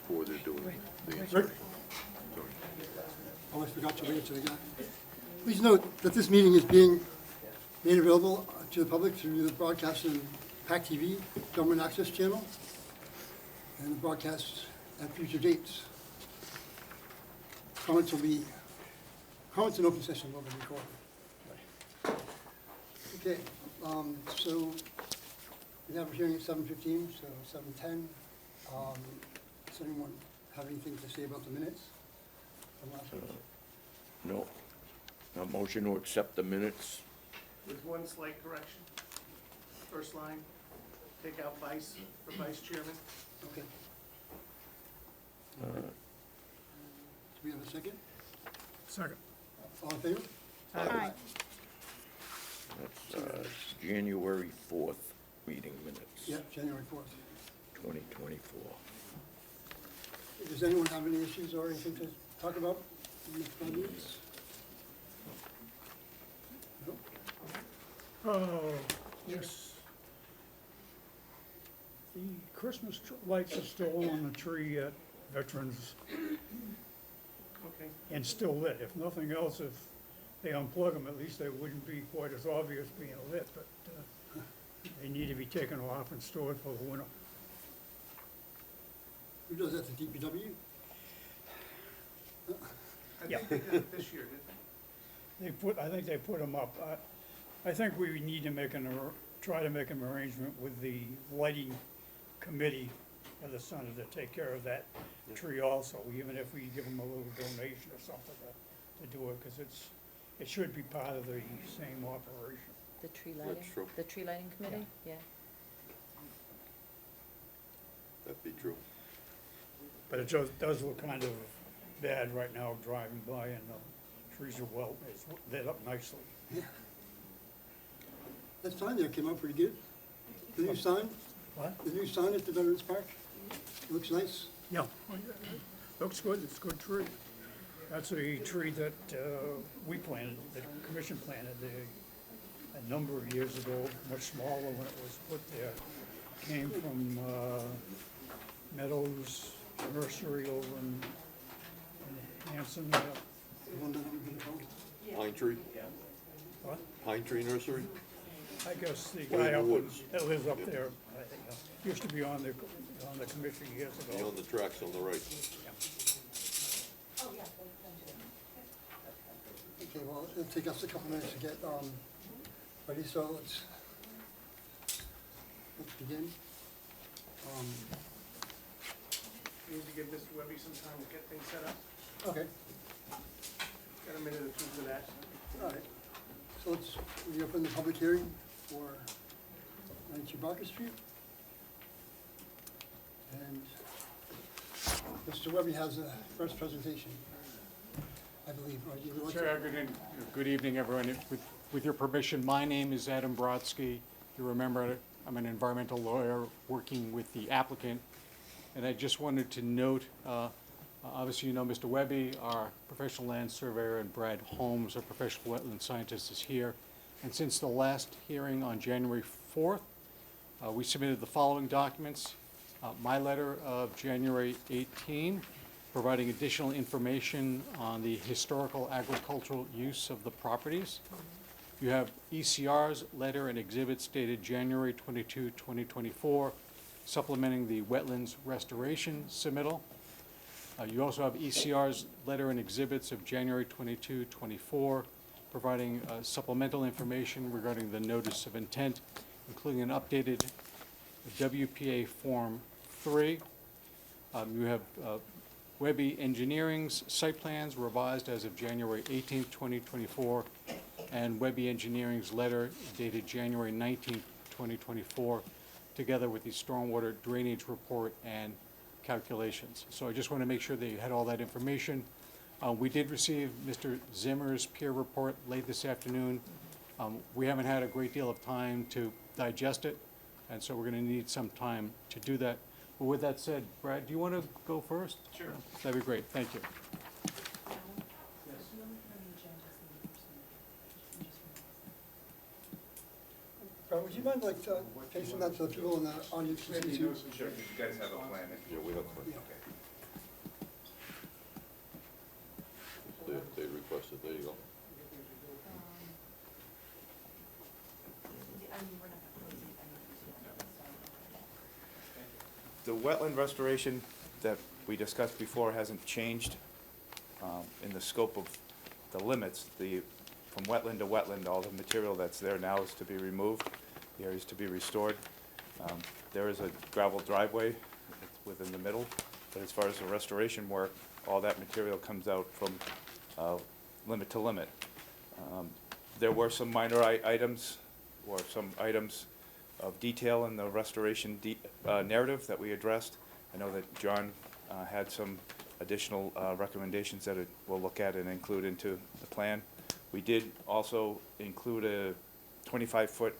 before they're doing the Rick? inspection. Sorry. Oh, I forgot to read it to the guy. Please note that this meeting is being made available to the public through the broadcast on PAC TV, Government Access Channel, and the broadcast at future dates. Comments in open session will be recorded. Okay, so we have a hearing at 7:15, so 7:10. Does anyone have anything to say about the minutes from last week? No. A motion to accept the minutes. With one slight correction. First line, take out vice for vice chairman. Okay. Do we have a second? Second. All in favor? Aye. That's January 4th meeting minutes. Yeah, January 4th. 2024. Does anyone have any issues or anything to talk about in the 5 minutes? No? Oh, yes. The Christmas lights are still on the tree at Veterans Okay. and still lit. If nothing else, if they unplug them, at least they wouldn't be quite as obvious being lit, but they need to be taken off and stored for the winter. Who does that, the DPW? I Yeah. think they did it this year, didn't they? I think they put them up. I think we need to try to make an arrangement with the lighting committee of the center to take care of that tree also, even if we give them a little donation or something to do it, because it should be part of the same operation. The tree lighting? That's true. The tree lighting committee? Yeah. That'd be true. But it does look kind of bad right now driving by, and the trees are it's lit up nicely. That sign there came out pretty good. The new sign, What? the new sign at the Veterans Park, looks nice. Yeah, looks good, it's a good tree. That's a tree that we planted, the commission planted a number of years ago, much smaller when it was put there. Came from Meadows Nursery over in Hanson. The one that I'm gonna call. Pine tree, What? pine tree nursery? I guess the Way in guy the up, woods. that lives up there, used to be on the commission years Be ago. on the tracks on the right. Okay, well, it'll take us a couple minutes to get ready, so let's begin. We need to give Mr. Webby some time to get things set up. Okay, Got a minute or two for that. all right. So let's reopen the public hearing for 92 Barker Street. And Mr. Webby has a first presentation, I believe. Or you would like to- Chair, good evening, everyone. With your permission, my name is Adam Brodsky. You remember, I'm an environmental lawyer working with the applicant. And I just wanted to note, obviously you know Mr. Webby, our professional land surveyor, and Brad Holmes, our professional wetland scientist, is here. And since the last hearing on January 4th, we submitted the following documents. My letter of January 18, providing additional information on the historical agricultural use of the properties. You have ECR's letter and exhibits dated January 22, 2024, supplementing the wetlands restoration submittal. You also have ECR's letter and exhibits of January 22, 24, providing supplemental information regarding the notice of intent, including an updated WPA Form 3. You have Webby Engineering's site plans revised as of January 18, 2024, and Webby Engineering's letter dated January 19, 2024, together with the stormwater drainage report and calculations. So I just want to make sure that you had all that information. We did receive Mr. Zimmer's peer report late this afternoon. We haven't had a great deal of time to digest it, and so we're going to need some time to do that. But with that said, Brad, do you want to go first? Sure. That'd be great, thank you. Would you mind like pasting that to the people in the audience? to see too? Sure, you guys have a plan. Yeah, we have. Yeah. it, there you go. The wetland restoration that we discussed before hasn't changed in the scope of the limits. From wetland to wetland, all the material that's there now is to be removed, the area is to be restored. There is a gravel driveway within the middle, but as far as the restoration work, all that material comes out from limit to limit. There were some minor items, or some items of detail in the restoration narrative that we addressed. I know that John had some additional recommendations that we'll look at and include into the plan. We did also include a 25-foot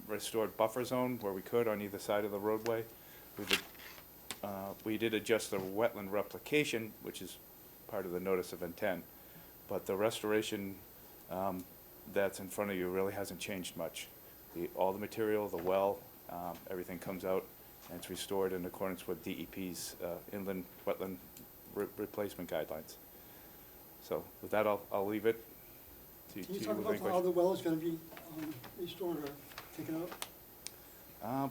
restored buffer zone where we could on either side of the roadway. We did adjust the wetland replication, which is part of the notice of intent, but the restoration that's in front of you really hasn't changed much. All the material, the well, everything comes out and it's restored in accordance with DEP's inland wetland replacement guidelines. So with that, I'll leave it to Can you you talk with about any how questions. the well is gonna be restored or taken out?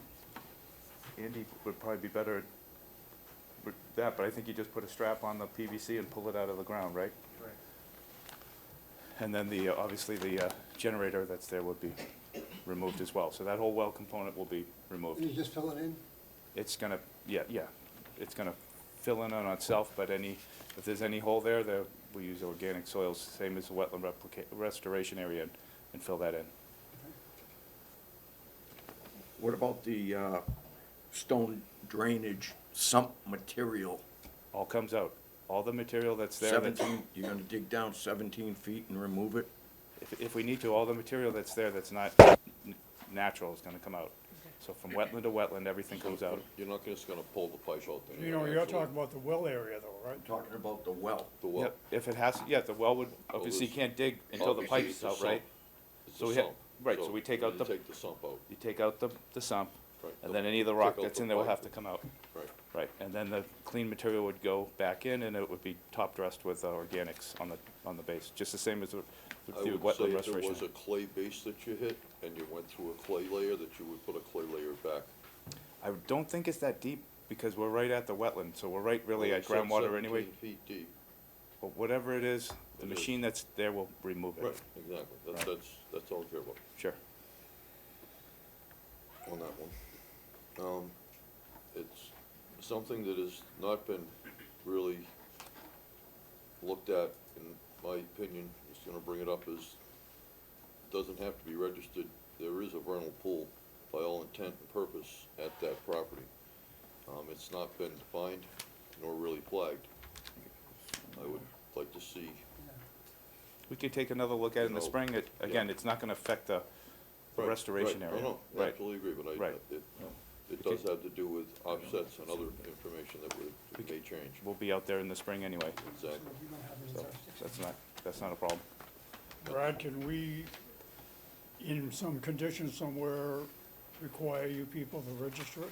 Andy would probably be better with that, but I think you just put a strap on the PVC and pull it out of the ground, right? Right. And then obviously the generator that's there would be removed as well. So that whole well component will be removed. And you just fill it in? It's gonna, yeah, it's gonna fill in on itself, but if there's any hole there, we use organic soils, same as the wetland restoration area, and fill that in. What about the stone drainage sump material? All comes out. All the material that's there, that's, 17, you're gonna dig down 17 feet and remove it? if we need to, all the material that's there that's not natural is gonna come out. So from wetland to wetland, everything comes out. You're not just gonna pull the pipe out there. You know, you're talking about the well area though, right? I'm talking about the well. The well. Yep, if it has, yeah, the well would, obviously you this- can't dig until the Obviously, pipe's it's a out, right? sump. It's So a we have- sump. right, so we take out you the- take the sump out, You take out the sump, right. and then any of the rock Take out that's the in there will pipe. have to come out. Right. Right, and then the clean material would go back in, and it would be top dressed with organics on the base, just the same as with I the would wetland say if there restoration. was a clay base that you hit, and you went through a clay layer, that you would put a clay layer back. I don't think it's that deep, because we're right at the wetland, so we're right really Well, at it said groundwater anyway. 17 feet deep. But whatever it is, the It is. machine that's there will remove it. Right, exactly. Right. That's all I care about Sure. on that one. It's something that has not been really looked at, in my opinion. Just gonna bring it up as, doesn't have to be registered. There is a vernal pool by all intent and purpose at that property. It's not been defined nor really flagged. I would like to see, We could take another look at it in the No, spring. Again, yeah. it's not gonna affect the Right, restoration right. area. No, no, Right. absolutely agree, but Right. it does have to do with offsets and other information that may change. We'll be out there in the spring anyway, Exactly. You don't have any so jurisdiction. that's not a problem. Brad, can we, in some conditions somewhere, require you people to register it?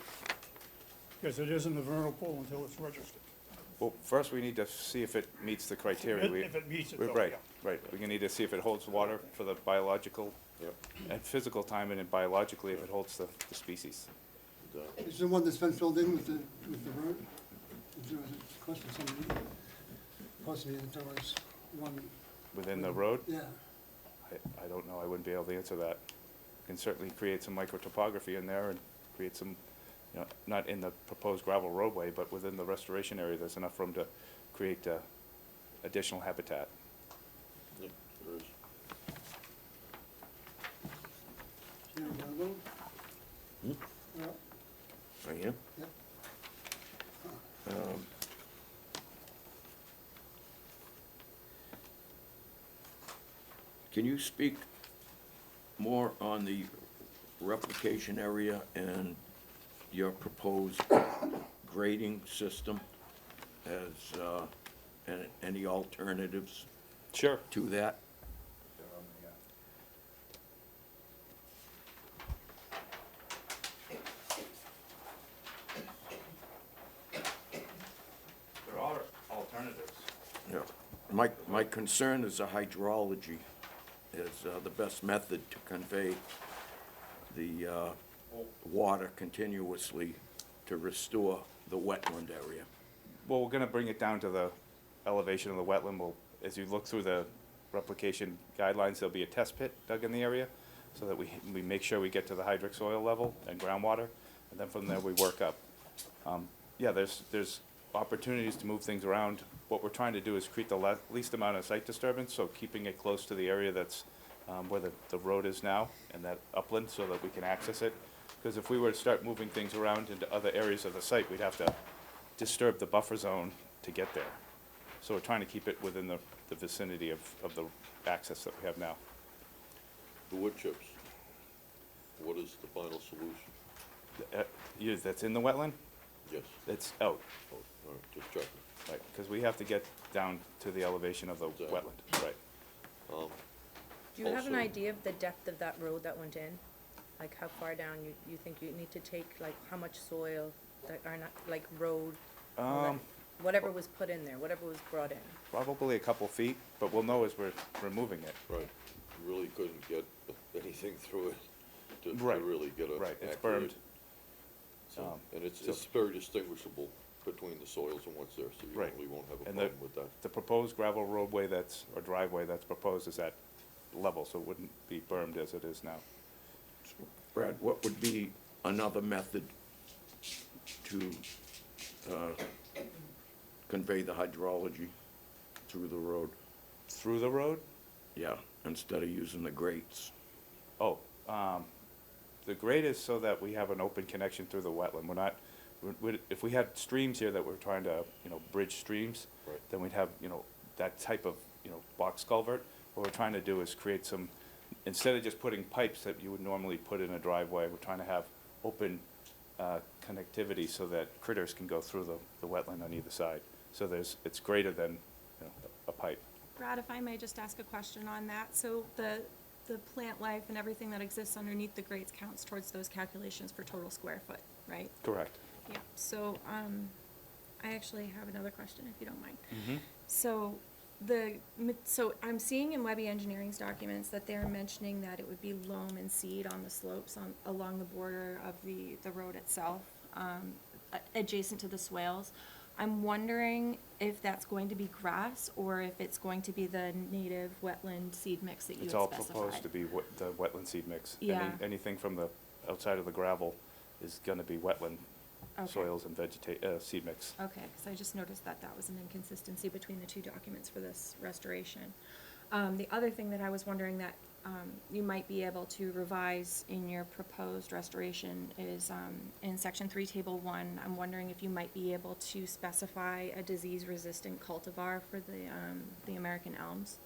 Because it isn't a vernal pool until it's registered. Well, first we need to see if it meets the criteria. If it meets it we- though, Right, yeah. right. We're gonna need to see if it holds water for the biological Yep, and physical time, and then biologically if it holds the species. exactly. Is the one that's been filled in with the road? Is there a question, somebody, possibly that there was one, Within the road, yeah. I don't know, I wouldn't be able to answer that. Can certainly create some microtopography in there and create some, not in the proposed gravel roadway, but within the restoration area, there's enough room to create additional habitat. Yeah, there is. Yeah, we gotta go. Yeah, Right here? Yep. Can you speak more on the replication area and your proposed grading system as, and any alternatives Sure. to that? There are alternatives. Yeah. my concern is the hydrology is the best method to convey the water continuously to restore the wetland area. Well, we're gonna bring it down to the elevation of the wetland. We'll, as you look through the replication guidelines, there'll be a test pit dug in the area so that we make sure we get to the hydric soil level and groundwater, and then from there we work up. Yeah, there's opportunities to move things around. What we're trying to do is create the least amount of site disturbance, so keeping it close to the area that's where the road is now and that upland so that we can access it. Because if we were to start moving things around into other areas of the site, we'd have to disturb the buffer zone to get there. So we're trying to keep it within the vicinity of the access that we have now. The wood chips, what is the final solution? That's in the wetland? Yes. It's out, Oh, all right, just checking. right, because we have to get down to the elevation of the Exactly. wetland, right. Do you have an Also- idea of the depth of that road that went in? Like how far down you think you need to take, like how much soil that are not, like road, all that- whatever was put in there, whatever was brought in? Probably a couple feet, but we'll know as we're removing it. Right, you really couldn't get anything through it to Right. really get a Right, it's accurate. bermed. So, and it's so- very distinguishable between the soils and what's there, so you Right. really won't have a And the- problem with that. The proposed gravel roadway or driveway that's proposed is at level, so it wouldn't be bermed as it is now. Brad, what would be another method to convey the hydrology through the road? Through the road? Yeah, instead of using the grates. Oh, the grade is so that we have an open connection through the wetland. We're not, if we had streams here that we're trying to, bridge streams, Right. then we'd have, that type of, box culvert. What we're trying to do is create some, instead of just putting pipes that you would normally put in a driveway, we're trying to have open connectivity so that critters can go through the wetland on either side. So it's greater than, a pipe. Brad, if I may just ask a question on that. So the plant life and everything that exists underneath the grates counts towards those calculations for total square foot, right? Correct. Yeah, so, I actually have another question, if you don't mind. Mm-hmm. So, so I'm seeing in Webby Engineering's documents that they're mentioning that it would be loam and seed on the slopes along the border of the road itself, adjacent to the swales. I'm wondering if that's going to be grass or if it's going to be the native wetland seed mix that you had It's all specified. proposed to be the wetland seed mix. Yeah. Anything from the outside of the gravel is gonna be wetland Okay. soils and seed mix. Okay, because I just noticed that was an inconsistency between the two documents for this restoration. The other thing that I was wondering that you might be able to revise in your proposed restoration is in section 3, table 1, I'm wondering if you might be able to specify a disease-resistant cultivar for the American elms,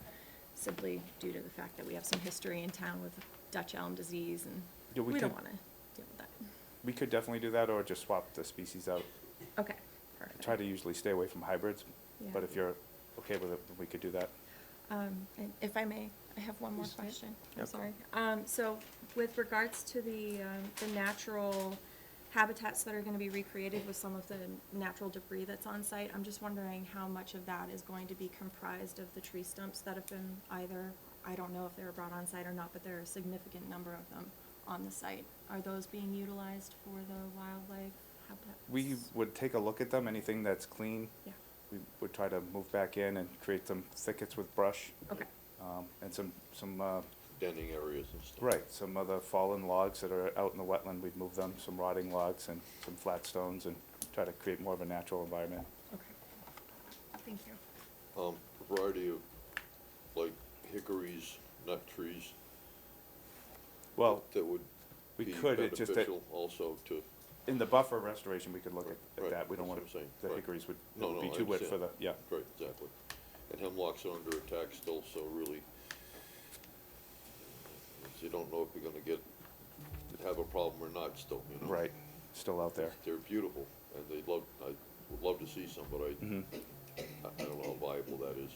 simply due to the fact that we have some history in town with Dutch elm disease, and Yeah, we don't want to deal with that. We could definitely do that, or just swap the species out. Okay, perfect. Try to usually stay away from hybrids, but Yeah. if you're okay with it, we could do that. And if I may, I have one more question. I'm Yep. sorry. So with regards to the natural habitats that are gonna be recreated with some of the natural debris that's on site, I'm just wondering how much of that is going to be comprised of the tree stumps that have been either, I don't know if they were brought on site or not, but there are a significant number of them on the site. Are those being utilized for the wildlife habitats? We would take a look at them, anything that's clean. Yeah. We would try to move back in and create some thickets with brush, Okay, and some Denning areas and stuff. right, some of the fallen logs that are out in the wetland, we'd move them, some rotting logs and some flat stones, and try to create more of a natural environment. okay. Thank you. A variety of, like hickories, nut trees. Well, That would we be could, it just that, beneficial also to, in the buffer restoration, we could look at Right, that. We don't that's want, what I'm saying, the right. hickories would No, no, be I too wet for understand. the, yeah. right, exactly. And hemlocks are under attack still, so really, you don't know if you're gonna have a problem or not still, Right, still out there. They're beautiful, and I would love to see some, but Mhm. I don't know how viable that is.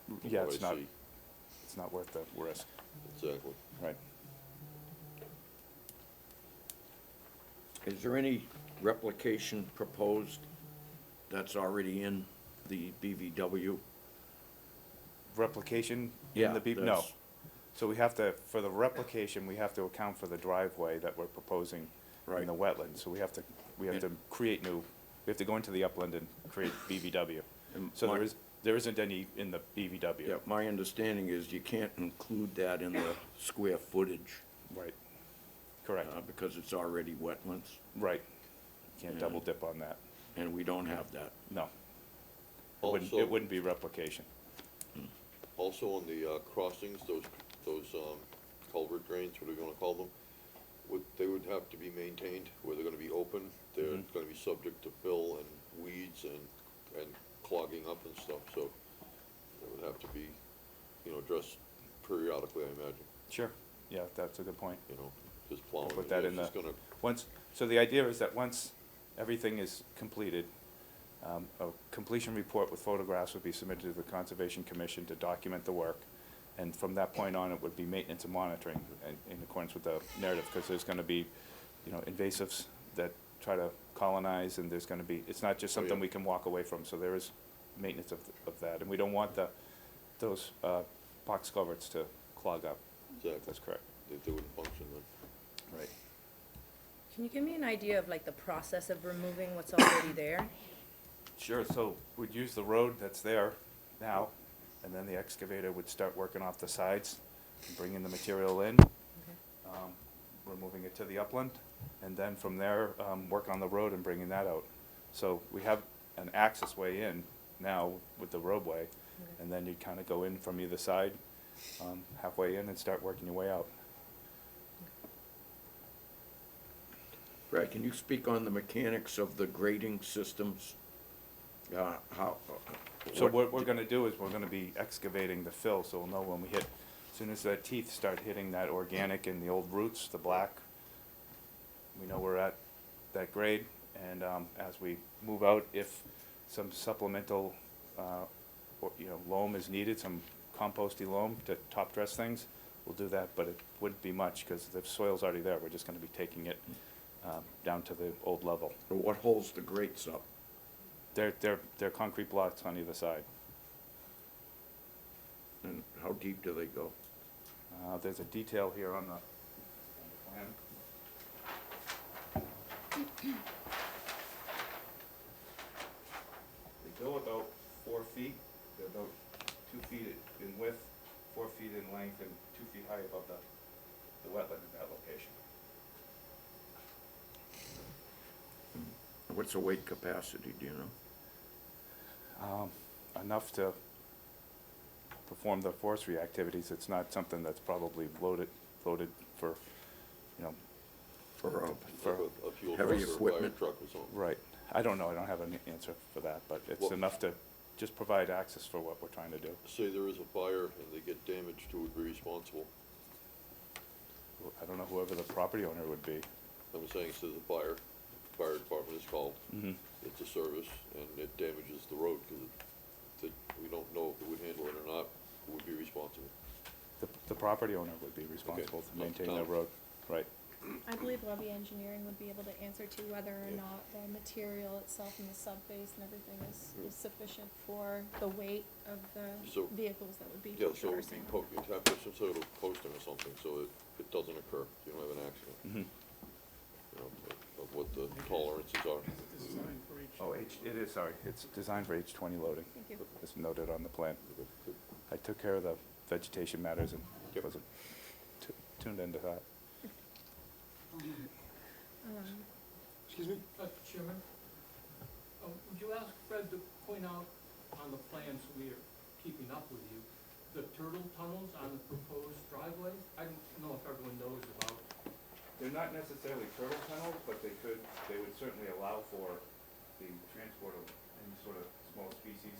from Yeah, what it's I not, see. it's not worth the risk, Exactly. right. Is there any replication proposed that's already in the BVW replication in Yeah, the no. that's- So we have to, for the replication, we have to account for the driveway that we're proposing in Right. the wetland. So we have to create new, we have to go into the upland and create BVW. And So my- there isn't any in the BVW. Yeah, my understanding is you can't include that in the square footage, Right, correct, because it's already wetlands, right. Can't Yeah. double dip on that, and we don't have that. no. Also, It wouldn't be replication. also on the crossings, those culvert drains, what are we gonna call them? They would have to be maintained, where they're gonna be open, they're Mhm. gonna be subject to fill and weeds and clogging up and stuff, so they would have to be, addressed periodically, I imagine, Sure, yeah, that's a good point. just plowing. Put that in It's just gonna, So the idea is that once everything is completed, a completion report with photographs would be submitted to the Conservation Commission to document the work. And from that point on, it would be maintenance and monitoring in accordance with the narrative, because there's gonna be, invasives that try to colonize, and there's gonna be, it's not just Oh, yeah. something we can walk away from, so there is maintenance of that. And we don't want those box culverts to clog up. exactly, That's correct. they wouldn't function then. Right. Can you give me an idea of like the process of removing what's already there? Sure, so we'd use the road that's there now, and then the excavator would start working off the sides, and bringing the material in, removing it to the upland, and then from there, work on the road and bringing that out. So we have an access way in now with the roadway, and then you'd kind of go in from either side, halfway in and start working your way out. Brad, can you speak on the mechanics of the grading systems? How? So what we're gonna do is we're gonna be excavating the fill, so we'll know when we hit, as soon as the teeth start hitting that organic and the old roots, the black, we know we're at that grade, and, as we move out, if some supplemental, loam is needed, some composty loam to top dress things, we'll do that, but it wouldn't be much, because the soil's already there, we're just gonna be taking it, down to the old level. What holds the grates up? They're concrete blocks on either side. And how deep do they go? There's a detail here on the plan. They go about 4 feet, they're about 2 feet in width, 4 feet in length, and 2 feet high above the wetland in that location. What's the weight capacity, do you know? Enough to perform the forestry activities. It's not something that's probably loaded for, For for, A fuel heavy truck or a fire equipment. truck or something. right. I don't know, I don't have an answer for that, but it's Well- enough to just provide access for what we're trying to do. Say there is a fire and they get damaged, who would be responsible? I don't know whoever the property owner would be. I'm saying, so the fire department is called, Mhm. it's a service, and it damages the road, because we don't know if it would handle it or not, who would be responsible? The property owner would be responsible to not maintain the the town. road, right. I believe Levy Engineering would be able to answer to whether or Yeah. not the material itself and the subbase and everything is sufficient for the weight of So- the vehicles that would be Yeah, so it would be traversing. you'd have to some sort of posting or something, so it doesn't occur, you don't have an accident, Mhm. of what the tolerances are. It's designed for each. Oh, it is, sorry, it's designed for H20 loading. Thank you. It's noted on the plan. I took care of the vegetation matters and Yep. wasn't tuned into that. Excuse me? Chairman, would you ask Fred to point out on the plans we are keeping up with you, the turtle tunnels on the proposed driveway? I don't know if everyone knows about. They're not necessarily turtle tunnels, but they would certainly allow for the transport of any sort of small species,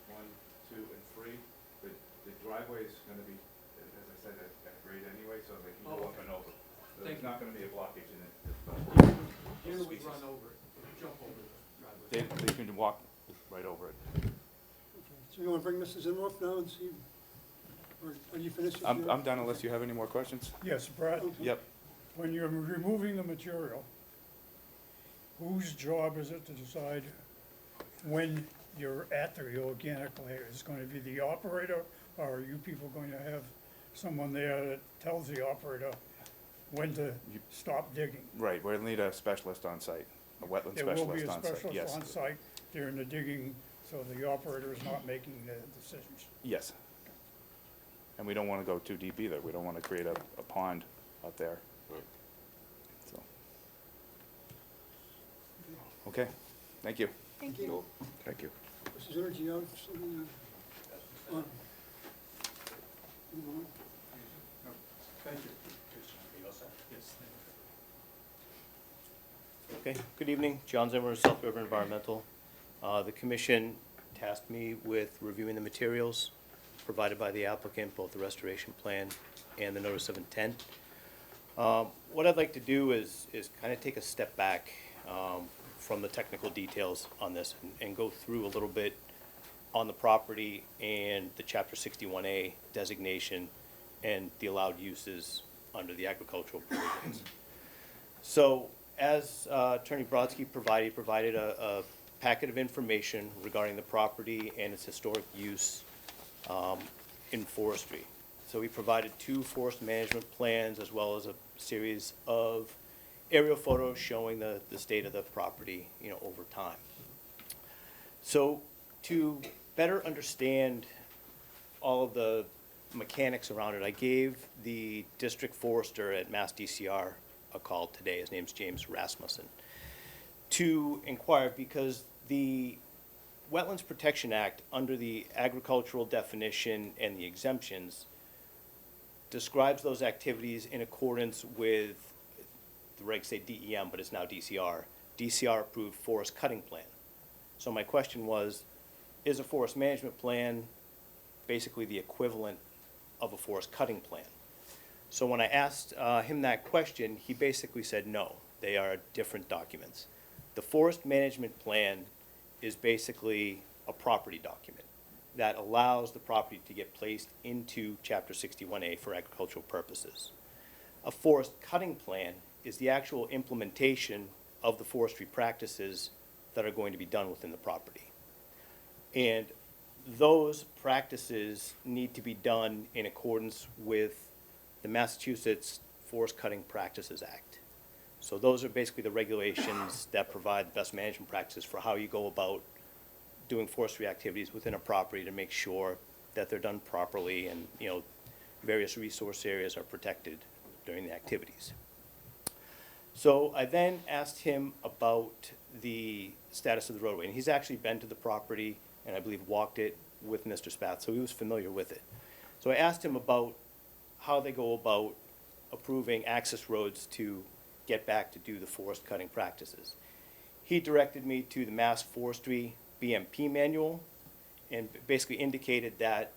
1, 2, and 3. The driveway is gonna be, as I said, at grade anyway, so they can go Oh, up and over. So Thank there's you. not gonna be a blockage in it. Here we species. run over it, jump over the driveway. They can walk right over it. Okay. So you want to bring Mr. Zimmerhoff now and see, or are you finished? with I'm your- done unless you have any more questions. Yes, Brad, Okay. Yep. when you're removing the material, whose job is it to decide when you're at the organic layer? Is it gonna be the operator, or are you people going to have someone there that tells the operator when to stop digging? Right, we'll need a specialist on site, a wetland There will be specialist a on site, specialist yes. on site during the digging, so the operator is not making the decisions. Yes. And we don't wanna go too deep either, we don't wanna create a pond out there, Right. so. Okay, thank you. Thank So, you. Thank you. Mrs. Zerner, do you have something? Move on. Thank you. Okay, good evening, John Zimmer, South River Environmental. The commission tasked me with reviewing the materials provided by the applicant, both the restoration plan and the notice of intent. What I'd like to do is kind of take a step back from the technical details on this and go through a little bit on the property and the Chapter 61A designation and the allowed uses under the agricultural provisions. So, as Attorney Brodsky provided a packet of information regarding the property and its historic use in forestry. So we provided 2 forest management plans as well as a series of aerial photos showing the state of the property, you know, over time. So to better understand all of the mechanics around it, I gave the district forester at Mass DCR a call today. His name's James Rasmussen, to inquire because the Wetlands Protection Act, under the agricultural definition and the exemptions, describes those activities in accordance with, the regs say DEM, but it's now DCR, DCR-approved forest cutting plan. So my question was, is a forest management plan basically the equivalent of a forest cutting plan? So when I asked him that question, he basically said no, they are different documents. The forest management plan is basically a property document that allows the property to get placed into Chapter 61A for agricultural purposes. A forest cutting plan is the actual implementation of the forestry practices that are going to be done within the property. And those practices need to be done in accordance with the Massachusetts Forest Cutting Practices Act. So those are basically the regulations that provide the best management practices for how you go about doing forestry activities within a property to make sure that they're done properly and, you know, various resource areas are protected during the activities. So I then asked him about the status of the roadway, and he's actually been to the property and I believe walked it with Mr. Spath, so he was familiar with it. So I asked him about how they go about approving access roads to get back to do the forest cutting practices. He directed me to the Mass Forestry BMP manual and basically indicated that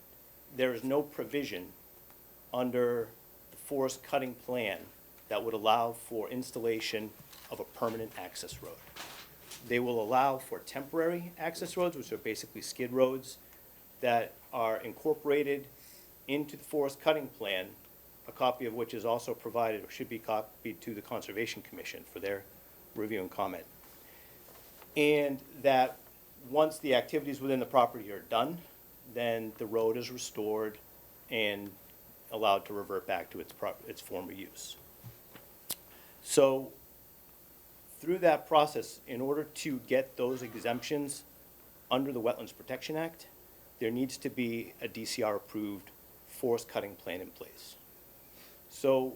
there is no provision under the forest cutting plan that would allow for installation of a permanent access road. They will allow for temporary access roads, which are basically skid roads that are incorporated into the forest cutting plan, a copy of which is also provided or should be copied to the Conservation Commission for their review and comment. And that once the activities within the property are done, then the road is restored and allowed to revert back to its former use. So through that process, in order to get those exemptions under the Wetlands Protection Act, there needs to be a DCR-approved forest cutting plan in place. So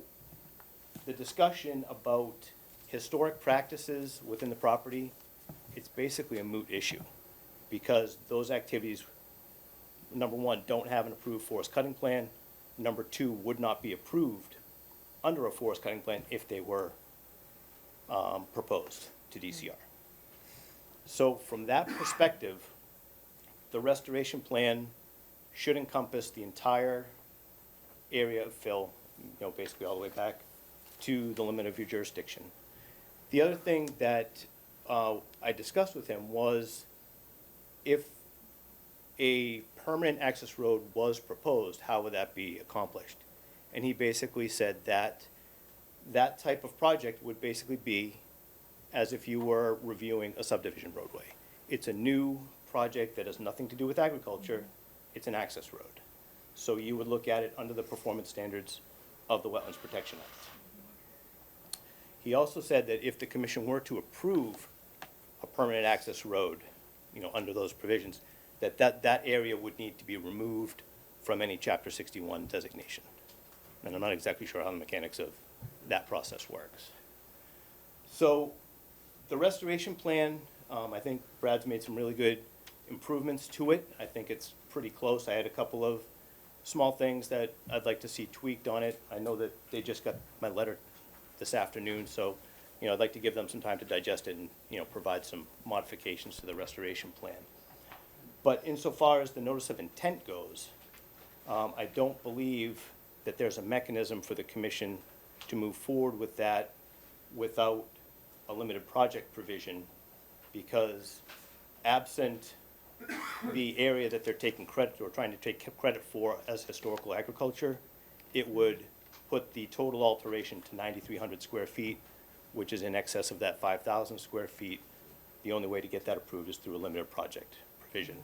the discussion about historic practices within the property, it's basically a moot issue because those activities, number one, don't have an approved forest cutting plan. Number two, would not be approved under a forest cutting plan if they were proposed to DCR. So from that perspective, the restoration plan should encompass the entire area of fill, you know, basically all the way back to the limit of your jurisdiction. The other thing that I discussed with him was if a permanent access road was proposed, how would that be accomplished? And he basically said that that type of project would basically be as if you were reviewing a subdivision roadway. It's a new project that has nothing to do with agriculture, it's an access road. So you would look at it under the performance standards of the Wetlands Protection Act. He also said that if the commission were to approve a permanent access road, under those provisions, that area would need to be removed from any Chapter 61 designation. And I'm not exactly sure how the mechanics of that process works. So the restoration plan, I think Brad's made some really good improvements to it. I think it's pretty close. I had a couple of small things that I'd like to see tweaked on it. I know that they just got my letter this afternoon, so, I'd like to give them some time to digest it and, provide some modifications to the restoration plan. But insofar as the notice of intent goes, I don't believe that there's a mechanism for the commission to move forward with that without a limited project provision, because absent the area that they're taking credit or trying to take credit for as historical agriculture, it would put the total alteration to 9,300 square feet, which is in excess of that 5,000 square feet. The only way to get that approved is through a limited project provision.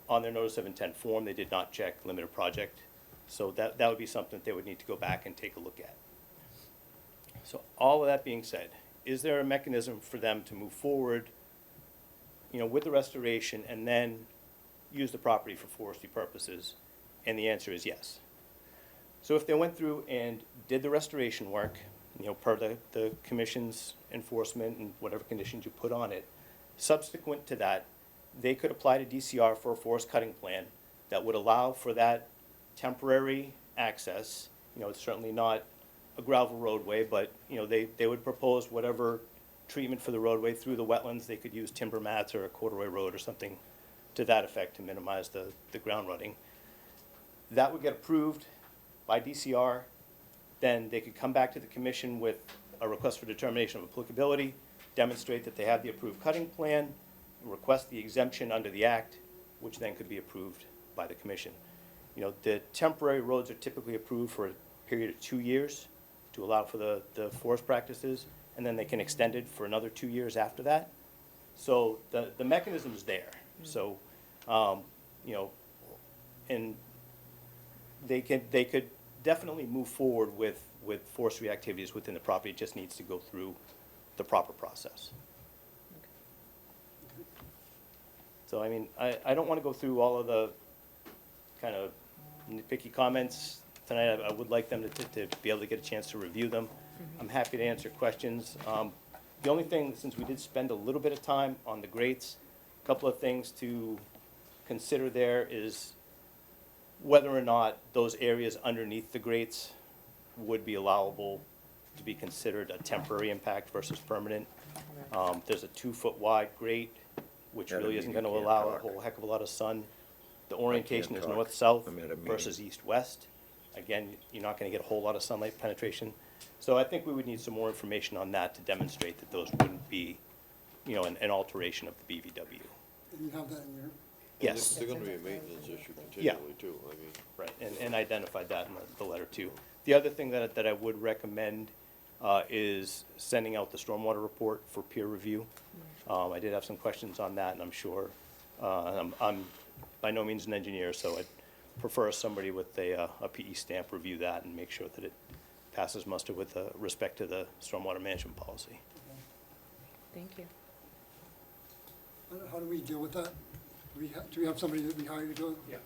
On their notice of intent form, they did not check limited project, so that would be something that they would need to go back and take a look at. So all of that being said, is there a mechanism for them to move forward, with the restoration and then use the property for forestry purposes? And the answer is yes. So if they went through and did the restoration work, per the commission's enforcement and whatever conditions you put on it, subsequent to that, they could apply to DCR for a forest cutting plan that would allow for that temporary access. It's certainly not a gravel roadway, but, they would propose whatever treatment for the roadway through the wetlands. They could use timber mats or a corduroy road or something to that effect to minimize the ground rutting. That would get approved by DCR. Then they could come back to the commission with a request for determination of applicability, demonstrate that they have the approved cutting plan, request the exemption under the act, which then could be approved by the commission. The temporary roads are typically approved for a period of 2 years to allow for the forest practices, and then they can extend it for another 2 years after that. So the mechanism is there. So, and they could definitely move forward with forestry activities within the property. It just needs to go through the proper process. So, I don't want to go through all of the kind of nitpicky comments tonight. I would like them to be able to get a chance to review them. I'm happy to answer questions. The only thing, since we did spend a little bit of time on the grates, a couple of things to consider there is whether or not those areas underneath the grates would be allowable to be considered a temporary impact versus permanent. There's a 2-foot wide grate, which At a really isn't meeting, gonna can't allow a talk. whole heck of a lot of sun. The orientation is talk. north-south I'm at a meeting. versus east-west. Again, you're not gonna get a whole lot of sunlight penetration. So I think we would need some more information on that to demonstrate that those wouldn't be, an alteration of the BVW. And you have that in your, Yes. They're gonna be a maintenance issue continually too, Right, and identified that in the letter too. The other thing that I would recommend is sending out the stormwater report for peer review. I did have some questions on that, and I'm sure, I'm by no means an engineer, so I'd prefer somebody with a PE stamp review that and make sure that it passes muster with respect to the stormwater management policy. Thank you. how do we deal with that? Do we have somebody that we hire to do it? Yeah,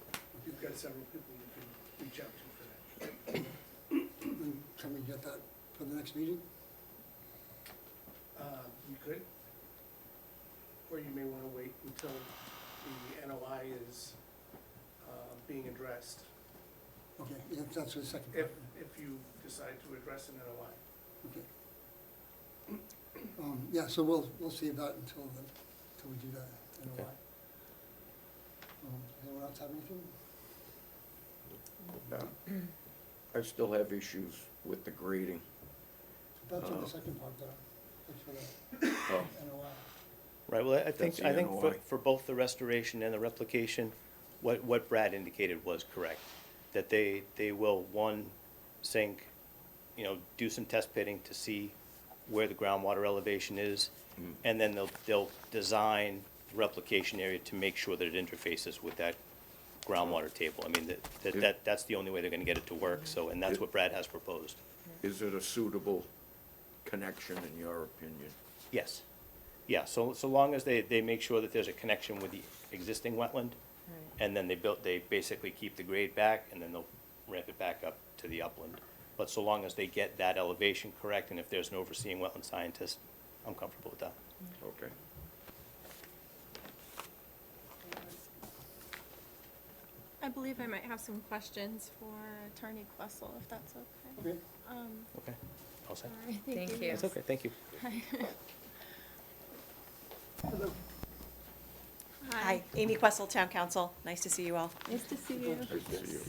you've got several people you can reach out to for that. And can we get that for the next meeting? You could, or you may want to wait until the NOI is being addressed, Okay, yeah, that's the second part. if you decide to address an NOI. Okay. Yeah, so we'll see that until we do that, NOI. Okay. Anyone else have anything? I still have issues with the grading. That's on the second part though, that's for the Oh, NOI. Right, well, I think That's the NOI. for both the restoration and the replication, what Brad indicated was correct. That they will, one, sink, do some test pitting to see where the groundwater elevation is, and then they'll design replication area to make sure that it interfaces with that groundwater table. I mean, that's the only way they're gonna get it to work, so, and that's what Brad has proposed. Is it a suitable connection in your opinion? Yes. Yeah, so long as they make sure that there's a connection with the existing wetland, and then they basically keep the grade back, and then they'll ramp it back up to the upland. But so long as they get that elevation correct, and if there's an overseeing wetland scientist, I'm comfortable with that. Okay. I believe I might have some questions for Attorney Questle, if that's okay. Okay. Okay, all set? Sorry, Thank you. That's okay, thank you. Hello. Hi, Amy Questle, Town Council. Nice to see you all. Nice to see you. Nice to see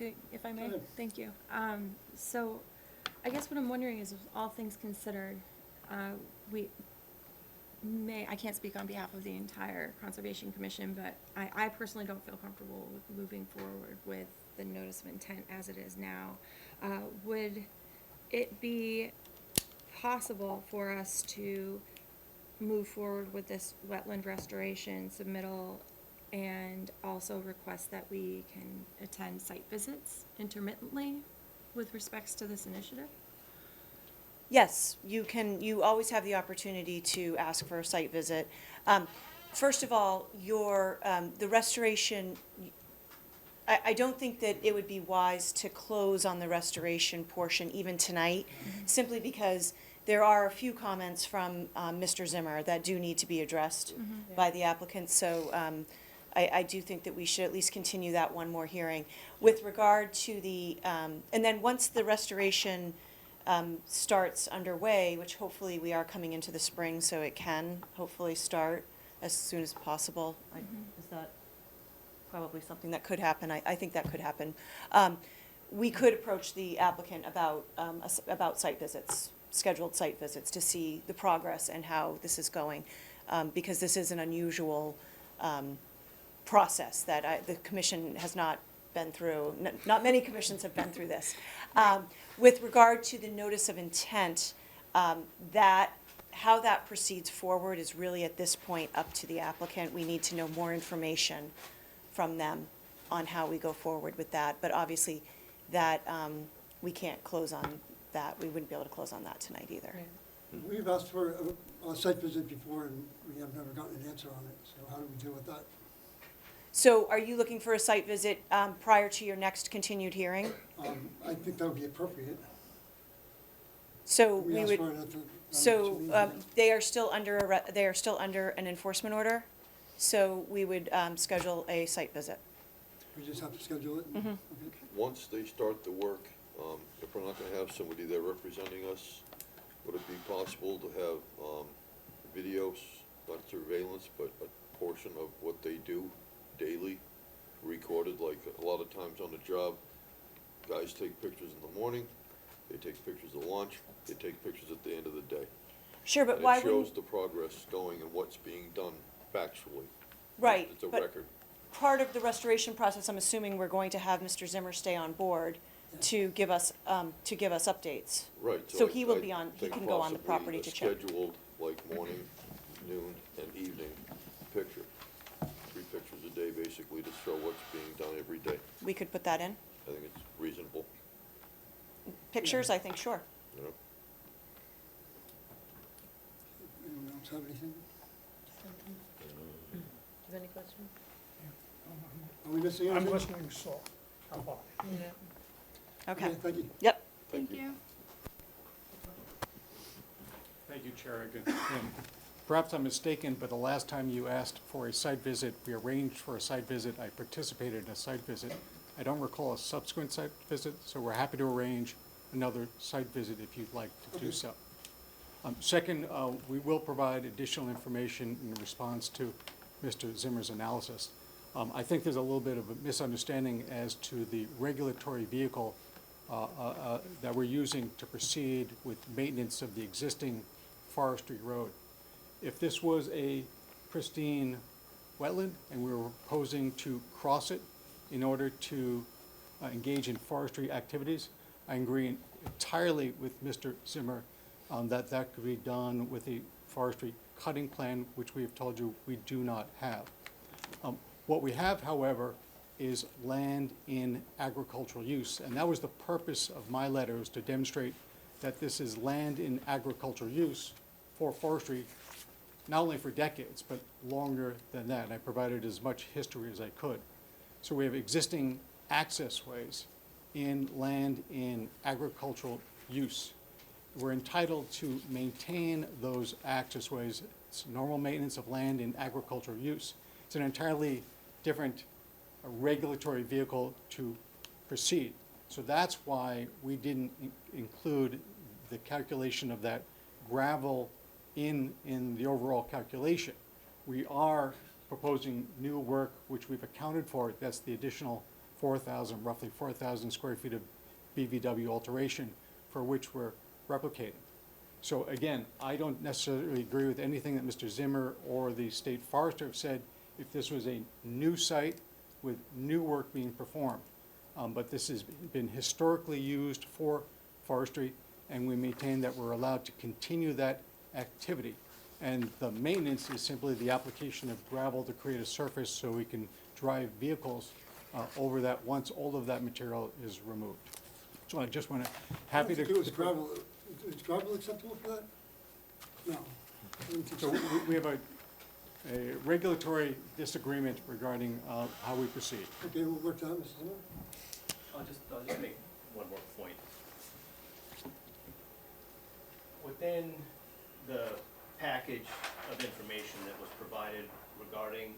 you. If I may, Go ahead. thank you. So, I guess what I'm wondering is, all things considered, I can't speak on behalf of the entire Conservation Commission, but I personally don't feel comfortable with moving forward with the notice of intent as it is now. Would it be possible for us to move forward with this wetland restoration submittal and also request that we can attend site visits intermittently with respects to this initiative? Yes, you can, you always have the opportunity to ask for a site visit. First of all, the restoration, I don't think that it would be wise to close on the restoration portion even tonight, simply because there are a few comments from Mr. Zimmer that do need to be addressed by the applicant, so I do think that we should at least continue that one more hearing. With regard to the, and then once the restoration starts underway, which hopefully we are coming into the spring, so it can hopefully start as soon as possible. Is that probably something that could happen? I think that could happen. We could approach the applicant about site visits, scheduled site visits, to see the progress and how this is going, because this is an unusual process that the commission has not been through. Not many commissions have been through this. With regard to the notice of intent, how that proceeds forward is really at this point up to the applicant. We need to know more information from them on how we go forward with that. But obviously, that we can't close on that. We wouldn't be able to close on that tonight either. We've asked for a site visit before, and we have never gotten an answer on it, so how do we deal with that? So are you looking for a site visit prior to your next continued hearing? I think that would be appropriate. So We we asked would, for it at the so meeting. they are still under an enforcement order, so we would schedule a site visit. We just have to schedule it? Mhm. Okay. Once they start the work, if we're not gonna have somebody there representing us, would it be possible to have videos, not surveillance, but a portion of what they do daily, recorded? Like a lot of times on the job, guys take pictures in the morning, they take pictures at lunch, they take pictures at the end of the day. Sure, but And why it shows wouldn't, the progress going and what's being done factually. right, It's a but record. part of the restoration process, I'm assuming we're going to have Mr. Zimmer stay on board to give us updates. Right. So he will I be on, he think can go on the possibly property a to check. scheduled, like morning, noon, and evening picture. 3 pictures a day, basically, to show what's being done every day. We could put that in. I think it's reasonable, Pictures, I think, sure. you know? Anyone else have anything? Is there any questions? Are we missing I'm anything? listening, so, how about it? Okay. Thank you. Yep. Thank you. Thank you, Chair Egan. And perhaps I'm mistaken, but the last time you asked for a site visit, we arranged for a site visit. I participated in a site visit. I don't recall a subsequent site visit, so we're happy to arrange another site visit if you'd like to do so. Second, we will provide additional information in response to Mr. Zimmer's analysis. I think there's a little bit of a misunderstanding as to the regulatory vehicle that we're using to proceed with maintenance of the existing forestry road. If this was a pristine wetland and we were proposing to cross it in order to engage in forestry activities, I agree entirely with Mr. Zimmer that could be done with a forestry cutting plan, which we have told you we do not have. What we have, however, is land in agricultural use, and that was the purpose of my letter, is to demonstrate that this is land in agricultural use for forestry, not only for decades, but longer than that. And I provided as much history as I could. So we have existing access ways in land in agricultural use. We're entitled to maintain those access ways. It's normal maintenance of land in agricultural use. It's an entirely different regulatory vehicle to proceed. So that's why we didn't include the calculation of that gravel in the overall calculation. We are proposing new work, which we've accounted for. That's the additional roughly 4,000 square feet of BVW alteration for which we're replicating. So again, I don't necessarily agree with anything that Mr. Zimmer or the state forester have said if this was a new site with new work being performed. But this has been historically used for forestry, and we maintain that we're allowed to continue that activity. And the maintenance is simply the application of gravel to create a surface so we can drive vehicles over that once all of that material is removed. So I just want to, happy to. It was gravel, is gravel acceptable for that? No. I didn't think So we have a regulatory disagreement regarding how we proceed. Okay, we'll work that, Mr. Zimmer. I'll just make one more point. Within the package of information that was provided regarding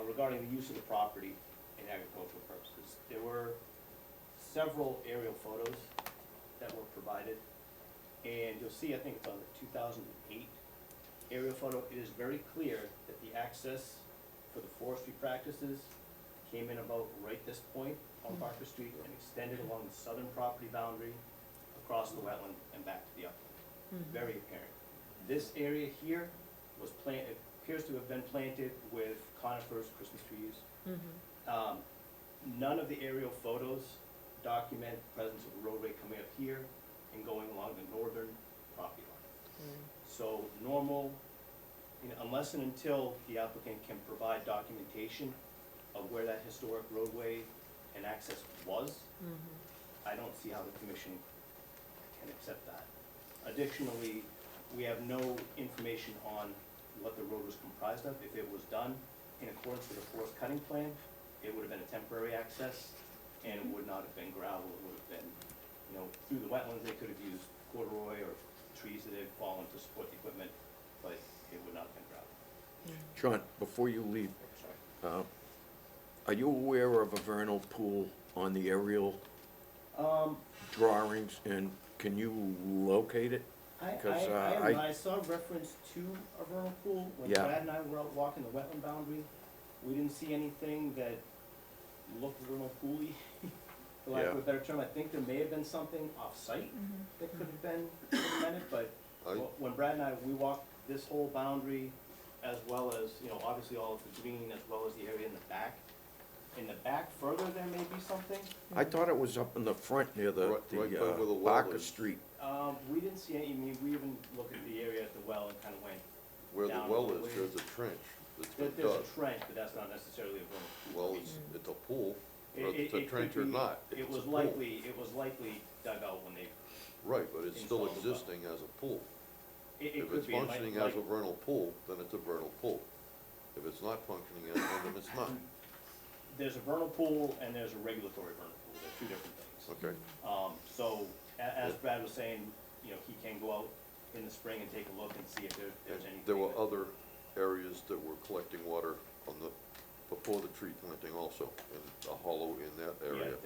regarding the use of the property in agricultural purposes, there were several aerial photos that were provided, and you'll see, I think it's on the 2008 aerial photo, it is very clear that the access for the forestry practices came in about right this point on Barker Street and extended along the southern property boundary across the wetland and back to the upland. Very apparent. This area here was planted, appears to have been planted with conifers, Christmas trees. None of the aerial photos document the presence of a roadway coming up here and going along the northern property line. So normal, unless and until the applicant can provide documentation of where that historic roadway and access was, I don't see how the commission can accept that. Additionally, we have no information on what the road was comprised of. If it was done in accordance with the forest cutting plan, it would have been a temporary access, and it would not have been gravel. It would have been, through the wetlands, they could have used corduroy or trees that had fallen to support the equipment, but it would not have been gravel. John, before you leave, Sorry. are you aware of a vernal pool on the aerial drawings, and can you locate it? I saw reference to a vernal pool. When Yeah. Brad and I were out walking the wetland boundary, we didn't see anything that looked vernal pooly, for lack of a better term. I think there may have been something off-site that could have been implemented, but when Brad and I, we walked this whole boundary, as well as, obviously all of the green, as well as the area in the back. In the back further, there may be something. I thought it was up in the front near the Right by where the well Barker is. Street. We didn't see any, we even looked at the area at the well and kind of went, Where the down well all the is, way. there's a trench that's been there's dug. a trench, but that's not necessarily a vernal pool. Well, it's a pool, whether it's a It trench could or be- not. It it's a was pool. likely dug out when they, Right, but it's still installed the well. existing as a pool. it If could it's be. It might- functioning as a vernal pool, then it's a vernal pool. If it's not functioning as one, then it's not. There's a vernal pool and there's a regulatory vernal pool, they're two different things. Okay, So, as Brad was saying, he can go out in the spring and take a look and see if there's and anything. there were that- other areas that were collecting water before the tree planting also, in a hollow in that Yeah, area.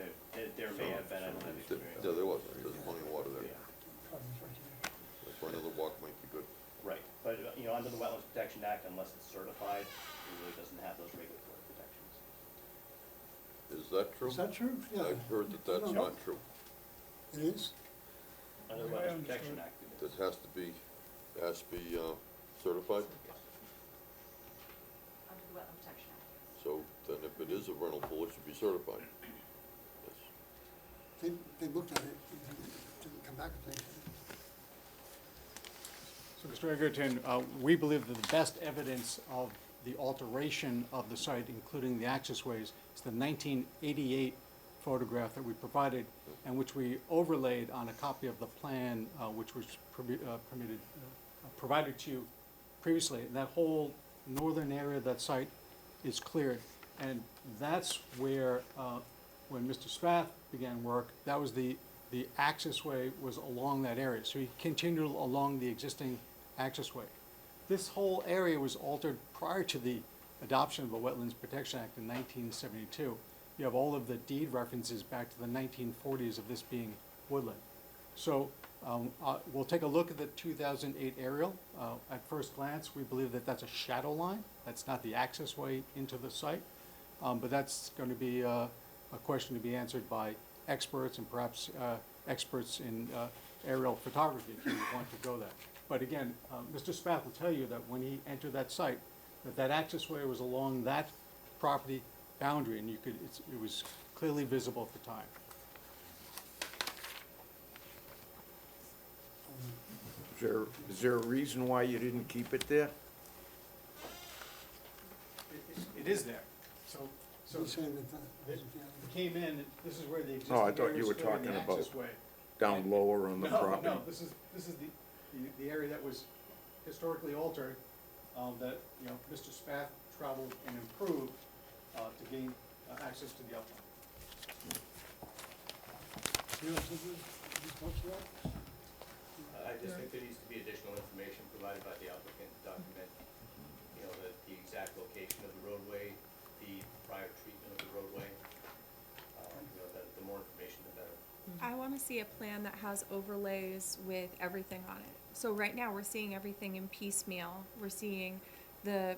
there may have been, I don't have experience. Yeah, there was, there's plenty of water there. Yeah. Problems right here. That's why another walk might be good. Right, but, under the Wetlands Protection Act, unless it's certified, it really doesn't have those regulatory protections. Is that true? Is that true? Yeah. I've heard that that's I don't know. not true. It is? Under the Yeah, Wetlands I'm Protection sure. Act, it That is. has to be certified? Under the Wetland Protection Act. So then if it is a vernal pool, it should be certified. Yes. they looked at it, and didn't come back with anything. So, Mr. Egerton, we believe that the best evidence of the alteration of the site, including the access ways, is the 1988 photograph that we provided and which we overlaid on a copy of the plan, which was provided to you previously. That whole northern area of that site is cleared. And that's where, when Mr. Spath began work, that was the access way was along that area. So he continued along the existing access way. This whole area was altered prior to the adoption of the Wetlands Protection Act in 1972. You have all of the deed references back to the 1940s of this being woodland. So we'll take a look at the 2008 aerial. At first glance, we believe that that's a shadow line. That's not the access way into the site. But that's going to be a question to be answered by experts and perhaps experts in aerial photography if you want to go there. But again, Mr. Spath will tell you that when he entered that site, that access way was along that property boundary, and it was clearly visible at the time. Is there a reason why you didn't keep it there? It is there. So He's saying that that it wasn't there. came in, this is where the existing Oh, I thought area you was were cleared and talking the about access way. Down lower on the property? No, this is the area that was historically altered, that, you know, Mr. Spath traveled and improved, to gain, access to the upland. You know, something, you spoke to that? I just think there needs to be additional information provided by the applicant to document, you know, the exact location of the roadway, the prior treatment of the roadway. You know, the more information, the better. I want to see a plan that has overlays with everything on it. So right now, we're seeing everything in piecemeal. We're seeing the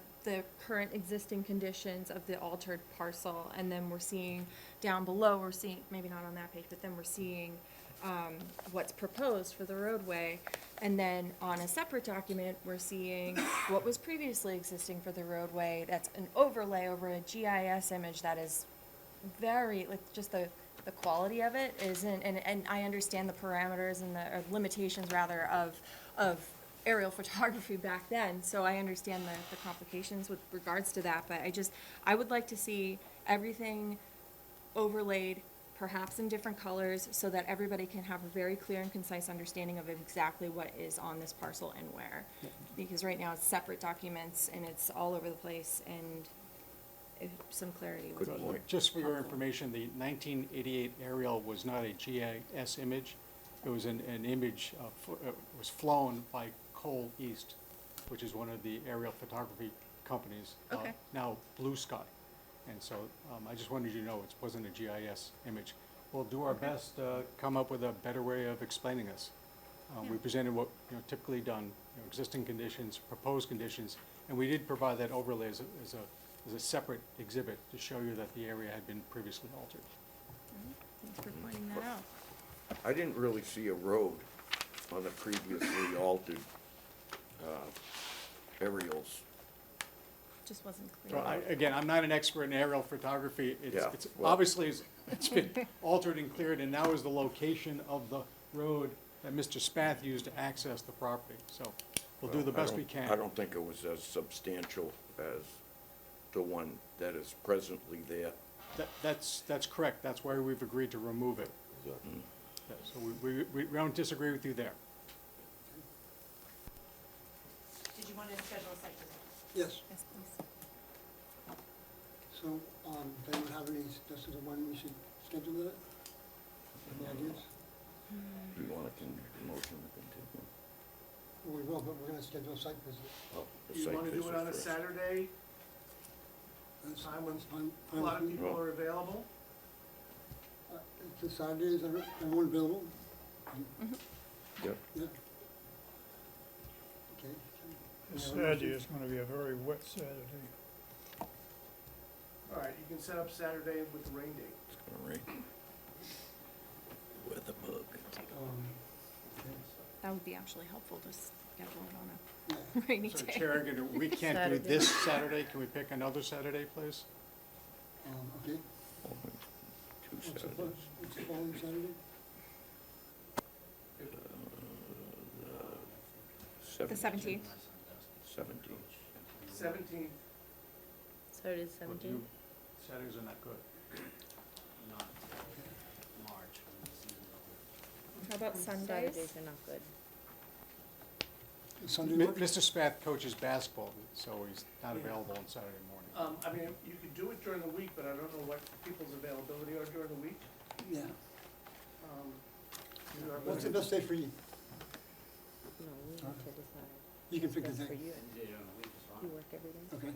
current existing conditions of the altered parcel, and then we're seeing down below, we're seeing, maybe not on that page, but then we're seeing what's proposed for the roadway. And then on a separate document, we're seeing what was previously existing for the roadway. That's an overlay over a GIS image that is very, like, just the quality of it isn't, and I understand the parameters and or limitations rather of aerial photography back then, so I understand the complications with regards to that, but I would like to see everything overlaid, perhaps in different colors, so that everybody can have a very clear and concise understanding of exactly what is on this parcel and where. Because right now it's separate documents and it's all over the place, and if some clarity would Good be point. Just for your helpful. information, the 1988 aerial was not a GIS image. It was an image, it was flown by Cole East, which is one of the aerial photography companies. Okay. Now Blue Sky. And so I just wanted you to know it wasn't a GIS image. We'll do our best to come up with a better way of explaining this. We presented what, you know, typically done, you know, existing conditions, proposed conditions, and we did provide that overlay as a separate exhibit to show you that the area had been previously altered. Thanks for pointing that out. I didn't really see a road on the previously altered aerials. Just wasn't clear. Well, again, I'm not an expert in aerial photography. Yeah, It's well- obviously, it's been altered and cleared, and now is the location of the road that Mr. Spath used to access the property. So we'll do the best we can. I don't think it was as substantial as the one that is presently there. That's correct. That's why we've agreed to remove it. Exactly. Yeah, so we don't disagree with you there. Did you want to schedule a site visit? Yes, Yes, please. so, does anyone have any suggestions of when we should schedule that? Any ideas? Do you want a motion to continue? Well, we will, but we're gonna schedule a site visit. Oh, the You site wanna do visit it on a first. Saturday, That's time when fine- a fine lot with of me. people are available? It's a Saturday, is everyone available? Yep. Yeah. Okay. This Any other Saturday motions? is gonna be a very wet Saturday. All right, you can set up Saturday with the rain date. It's gonna rain. Weather bug. Okay. That would be actually helpful to schedule it on Yeah. a rainy So day. Chair, we can't do Saturday. this Saturday. Can we pick another Saturday, please? Okay, Two what's What's the following Saturday? The 17th. 17th. 17th, Saturday the seventeenth? Saturdays are not good. How about Sundays? Saturdays are not good. Sunday work? Mr. Spath coaches basketball, so he's not available on Saturday morning. I mean, you could do it during the week, but I don't know what people's availability are during the week. Yeah. You are What's the looking- best day for you? No, we need to decide. You can pick the Best for day. you. You work every day? Okay.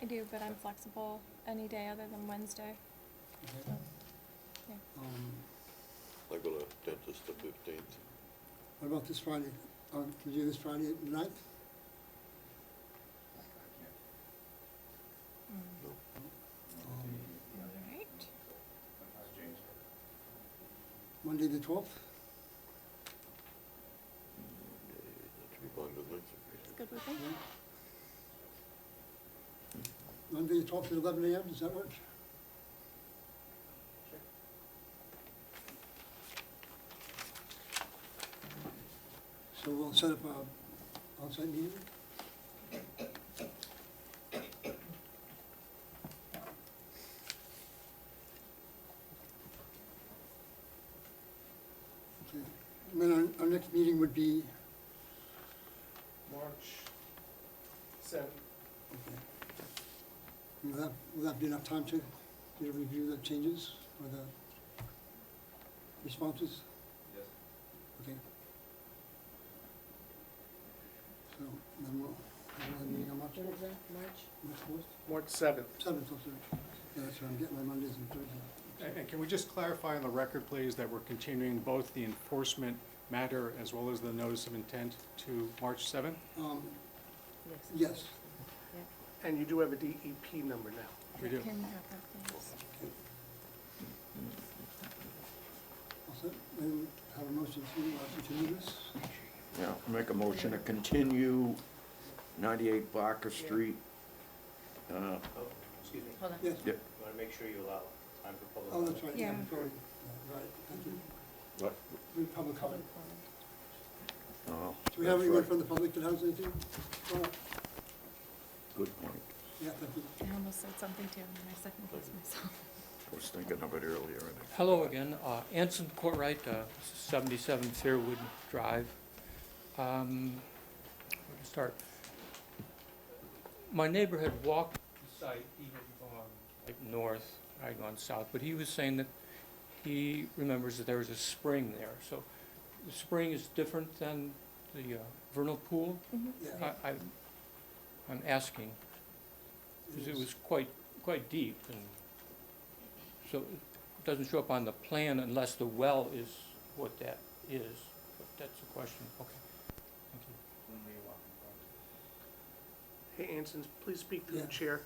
I do, but I'm flexible any day other than Wednesday. Okay. Yeah. I go to dentist the 15th. What about this Friday? Can you do this Friday at 9th? Alright. Monday the 12th? That should be fine with me. It's good with me. Monday the 12th at 11 a.m., does that work? So we'll set up a on-site meeting? Okay. And then our next meeting would be, March 7th. okay. Will that be enough time to review the changes or the responses? Yes. Okay. So then we'll have another meeting on March What is 4th. that, March? March 4th? March 7th. 7th, oh, sorry. Yeah, that's right, I'm getting my Mondays and Thursdays. And can we just clarify on the record, please, that we're continuing both the enforcement matter as well as the notice of intent to March 7th? Yes. Yes. And you do have a DEP number now. We do. Can have that, please. All set, then have a motion to continue this? Yeah, make a motion to continue 98 Barker Street. Oh, excuse me. Hold on. Yes. Yep. You want to make sure you allow time for public Oh, comment. that's right, Yeah. yeah, sorry. Yeah, right, thank you. What? Public comment. Public comment. Oh, Do we have that's anyone right. from the public that has anything? Good point. Yeah, thank you. I almost said something too, and then I second guessed myself. I was thinking of it earlier. and I- Hello again, Anson Courtwright, 77 Fairwood Drive. Where to start? My neighbor had walked the site, he had gone like north, I had gone south, but he was saying that he remembers that there was a spring there. So the spring is different than the vernal pool? Yeah. I'm asking, because it was quite deep, and so it doesn't show up on the plan unless the well is what that is, but that's the question, okay. Thank you. Hey, Anson, please speak through the Yeah. chair.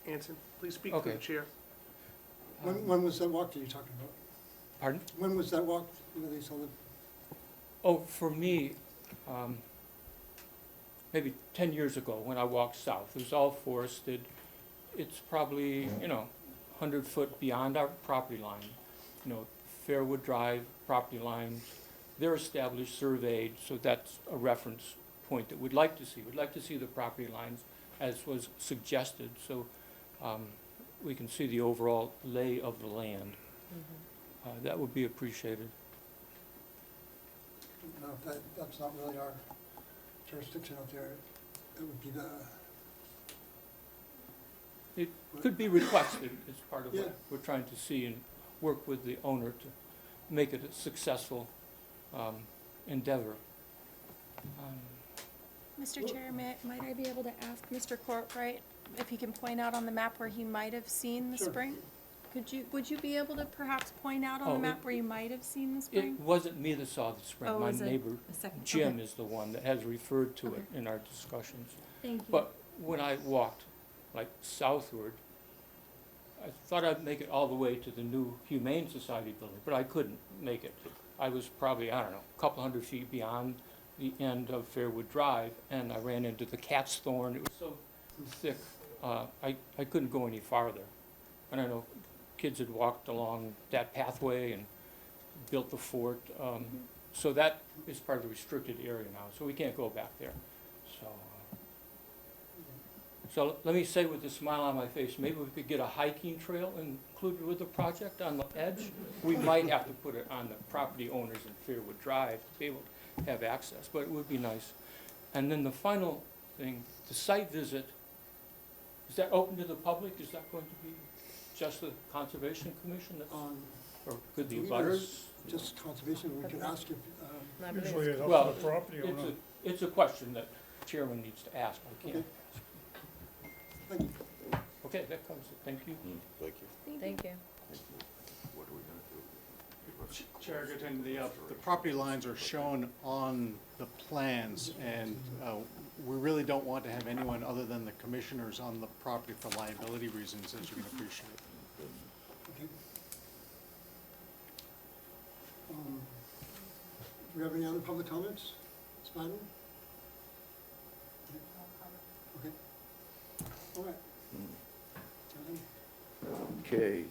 Anson, please speak through the Okay. chair. When was that walk that you're talking about? Pardon? When was that walk, where they saw the, Oh, for me, maybe 10 years ago, when I walked south, it was all forested. It's probably, 100 foot beyond our property line. Fairwood Drive, property lines, they're established, surveyed, so that's a reference point that we'd like to see. We'd like to see the property lines as was suggested, so we can see the overall lay of the land. That would be appreciated. no, that's not really our jurisdiction out there. It would be the, It could be requested as part of Yeah. what we're trying to see and work with the owner to make it a successful endeavor. Mr. Chair, might I be able to ask Mr. Courtwright if he can point out on the map where he might have seen the Sure. spring? Would you be able to perhaps point out on Oh, the it- map where you might have seen the It spring? wasn't me that saw the spring. Oh, My was it neighbor, a second? Jim, Okay. is the one that has referred to it Okay. in our discussions. Thank you. But when I walked, like, southward, I thought I'd make it all the way to the new Humane Society building, but I couldn't make it. I was probably, I don't know, a couple hundred feet beyond the end of Fairwood Drive, and I ran into the cat's thorn. It was so thick, I couldn't go any farther. And I know kids had walked along that pathway and built the fort. So that is part of the restricted area now, so we can't go back there. So let me say with a smile on my face, maybe we could get a hiking trail included with the project on the edge. We might have to put it on the property owners in Fairwood Drive to be able to have access, but it would be nice. And then the final thing, the site visit, is that open to the public? Is that going to be just the Conservation Commission that's, or could the butters? Just conservation, we could ask if, Not really. Usually it's Well, up to the property owner. it's a question that Chairman needs to ask, I can't Okay. ask. thank you. Okay, that covers it, thank you. Thank you. Thank you. What are we gonna do? Chair Gutton, the property lines are shown on the plans, and we really don't want to have anyone other than the commissioners on the property for liability reasons, as you can appreciate. Okay. Do we have any other public comments? Ms. Bynum? Okay. All right. Okay,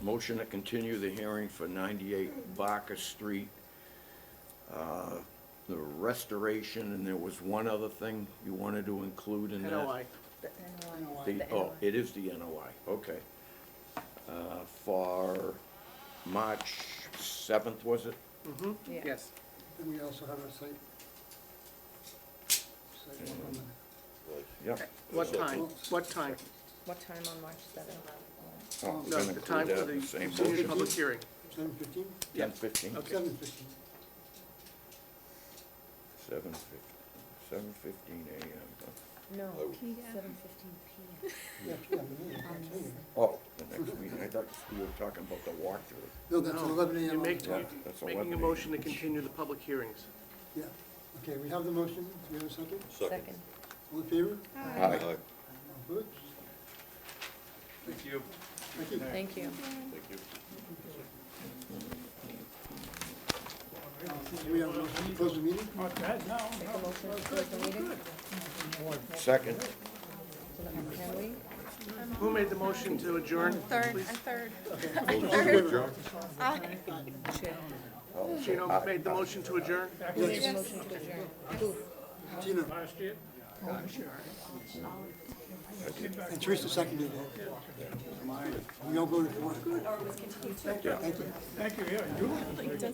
motion to continue the hearing for 98 Barker Street. The restoration, and there was one other thing you wanted to include in that? NOI. The NOI. The, The oh, NOI. it is the NOI, okay. For March 7th, was it? Mm-hmm, Yeah. yes. And we also have a site. Site walk on the- Right. Yep. What time? What time? What time on March 7th? Oh, I'm No, gonna the time include for that in the same continued motion. public hearing. 7:15? 10:15? Okay. 7:15. 7:15 a.m. No, I would- 7:15 p.m. Yeah, the meeting, next meeting. Oh, the next meeting, I thought you were talking about the walkthrough. No, that's No, 11 a.m. You're on the making, 12th. That's making a 11 motion to continue the public hearings. Yeah. Okay, we have the motion. Do we have a second? Second. All in favor? Aye. All opposed? Thank you. Thank you. Thank you. Thank you. Do we have a motion to close the meeting? Not bad now, Make a no. motion to close the meeting? Second. Can we? Who made the motion to adjourn? Third, please? I'm third. Chair. Oh, Gino aye. made the motion to adjourn? Who made the motion to adjourn? Who? Tina, Last year? and Teresa seconded it. We all voted for it. Yeah. Thank you. Thank you, yeah, you.